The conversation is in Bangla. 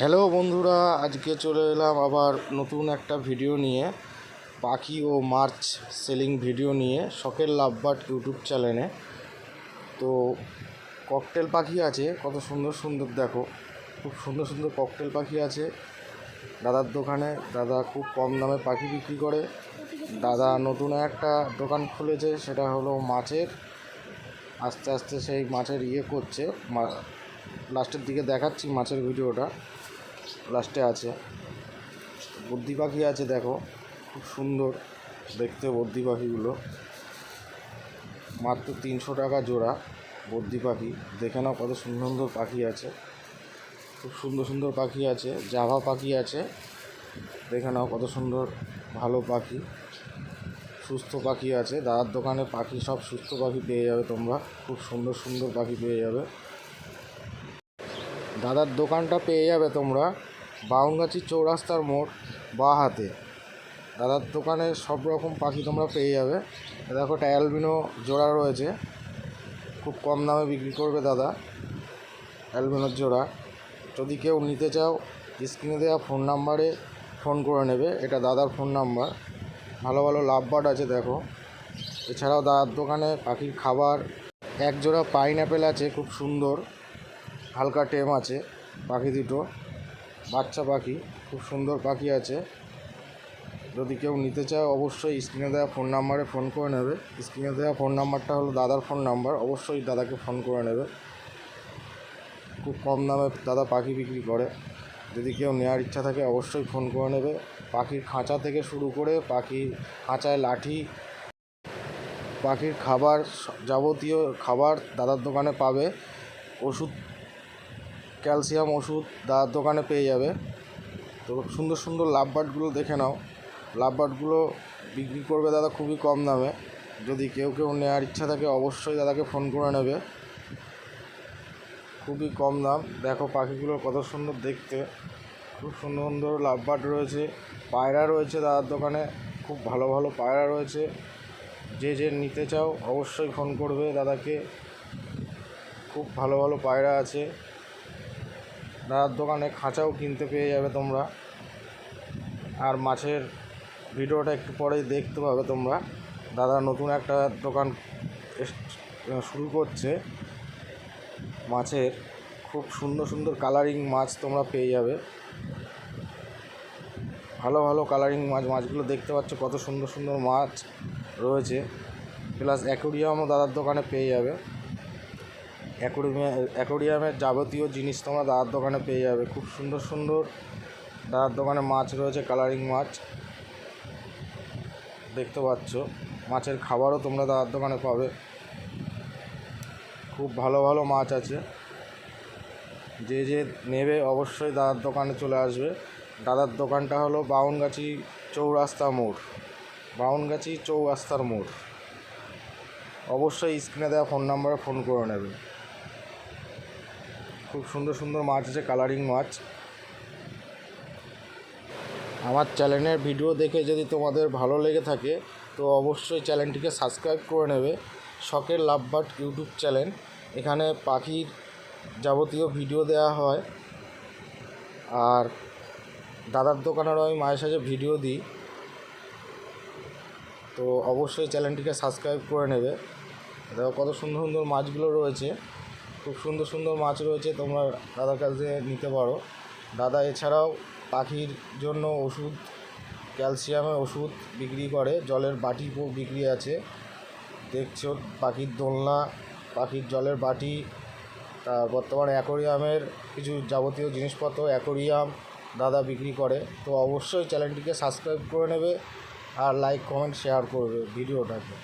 হ্যালো বন্ধুরা, আজকে চলে এলাম আবার নতুন একটা ভিডিও নিয়ে, পাখি ও মাছ সেলিং ভিডিও নিয়ে শখের লাভবার্ড ইউটিউব চ্যানেলে। তো ককটেল পাখি আছে, কত সুন্দর সুন্দর, দেখো খুব সুন্দর সুন্দর ককটেল পাখি আছে দাদার দোকানে। দাদা খুব কম দামে পাখি বিক্রি করে। দাদা নতুন একটা দোকান খুলেছে, সেটা হলো মাছের। আস্তে আস্তে সেই মাছের করছে, লাস্টের দিকে দেখাচ্ছি মাছের ভিডিওটা, লাস্টে আছে। বদ্রি পাখি আছে, দেখো খুব সুন্দর দেখতে বদ্রি পাখিগুলো, মাত্র 300 টাকা জোড়া বদ্রি পাখি। দেখে নাও কত সুন্দর সুন্দর পাখি আছে, খুব সুন্দর সুন্দর পাখি আছে। জাভা পাখি আছে, দেখে নাও কত সুন্দর ভালো পাখি। সুস্থ পাখি আছে, দাদার দোকানে পাখি সব সুস্থ পাখি পেয়ে যাবে তোমরা, খুব সুন্দর সুন্দর পাখি পেয়ে যাবে। দাদার দোকানটা পেয়ে যাবে তোমরা বাউনগাছি চৌরাস্তার মোড় বাঁ হাতে। দাদার দোকানে সব রকম পাখি তোমরা পেয়ে যাবে। দেখো একটা অ্যালবিনো জোড়া রয়েছে, খুব কম দামে বিক্রি করবে দাদা অ্যালবিনোর জোড়া। যদি কেউ নিতে চাও স্ক্রিনে দেওয়া ফোন নাম্বারে ফোন করে নেবে, এটা দাদার ফোন নাম্বার। ভালো ভালো লাভবার্ড আছে দেখো। এছাড়াও দাদার দোকানে পাখির খাবার, এক জোড়া পাইনঅ্যাপেল আছে খুব সুন্দর, হালকা টেম আছে পাখি দুটো, বাচ্চা পাখি, খুব সুন্দর পাখি আছে। যদি কেউ নিতে চায় অবশ্যই স্ক্রিনে দেওয়া ফোন নাম্বারে ফোন করে নেবে। স্ক্রিনে দেওয়া ফোন নাম্বারটা হলো দাদার ফোন নাম্বার, অবশ্যই দাদাকে ফোন করে নেবে। খুব কম দামে দাদা পাখি বিক্রি করে। যদি কেউ নেওয়ার ইচ্ছা থাকে অবশ্যই ফোন করে নেবে। পাখির খাঁচা থেকে শুরু করে পাখির খাঁচায় লাঠি, পাখির খাবার, যাবতীয় খাবার দাদার দোকানে পাবে। ওষুধ, ক্যালসিয়াম ওষুধ দাদার দোকানে পেয়ে যাবে। তো সুন্দর সুন্দর লাভবার্ডগুলো দেখে নাও। লাভবার্ডগুলো বিক্রি করবে দাদা খুবই কম দামে। যদি কেউ নেওয়ার ইচ্ছা থাকে অবশ্যই দাদাকে ফোন করে নেবে, খুবই কম দাম। দেখো পাখিগুলো কত সুন্দর দেখতে, খুব সুন্দর সুন্দর লাভবার্ড রয়েছে। পায়রা রয়েছে দাদার দোকানে, খুব ভালো ভালো পায়রা রয়েছে। যে নিতে চাও অবশ্যই ফোন করবে দাদাকে, খুব ভালো ভালো পায়রা আছে দাদার দোকানে। খাঁচাও কিনতে পেয়ে যাবে তোমরা। আর মাছের ভিডিওটা একটু পরেই দেখতে পাবে তোমরা। দাদা নতুন একটা দোকান শুরু করছে মাছের, খুব সুন্দর সুন্দর কালারিং মাছ তোমরা পেয়ে যাবে। ভালো ভালো কালারিং মাছগুলো দেখতে পাচ্ছ, কত সুন্দর সুন্দর মাছ রয়েছে। প্লাস অ্যাকোরিয়ামও দাদার দোকানে পেয়ে যাবে। অ্যাকোরিয়ামের যাবতীয় জিনিস তোমরা দাদার দোকানে পেয়ে যাবে। খুব সুন্দর সুন্দর দাদার দোকানে মাছ রয়েছে, কালারিং মাছ দেখতে পাচ্ছ। মাছের খাবারও তোমরা দাদার দোকানে পাবে, খুব ভালো ভালো মাছ আছে। যে নেবে অবশ্যই দাদার দোকানে চলে আসবে। দাদার দোকানটা হলো বাউনগাছি চৌরাস্তা মোড়, বাউনগাছি চৌরাস্তার মোড়। অবশ্যই স্ক্রিনে দেওয়া ফোন নাম্বারে ফোন করে নেবে। খুব সুন্দর সুন্দর মাছ আছে, কালারিং মাছ। আমার চ্যানেলের ভিডিও দেখে যদি তোমাদের ভালো লেগে থাকে তো অবশ্যই চ্যানেলটিকে সাবস্ক্রাইব করে নেবে। শখের লাভবার্ড ইউটিউব চ্যানেল, এখানে পাখির যাবতীয় ভিডিও দেওয়া হয়। আর দাদার দোকানেরও আমি মাঝে সাঝে ভিডিও দিই, তো অবশ্যই চ্যানেলটিকে সাবস্ক্রাইব করে নেবে। দেখো কত সুন্দর সুন্দর মাছগুলো রয়েছে, খুব সুন্দর সুন্দর মাছ রয়েছে, তোমরা দাদার কাছে নিতে পারো। দাদা এছাড়াও পাখির জন্য ওষুধ, ক্যালসিয়ামের ওষুধ বিক্রি করে। জলের বাটি বিক্রি আছে, দেখছো পাখির দোলনা, পাখির জলের বাটি। বর্তমানে অ্যাকোরিয়ামের কিছু যাবতীয় জিনিসপত্র অ্যাকোরিয়াম দাদা বিক্রি করে। তো অবশ্যই চ্যানেলটিকে সাবস্ক্রাইব করে নেবে আর লাইক কমেন্ট শেয়ার করবে ভিডিওটাকে।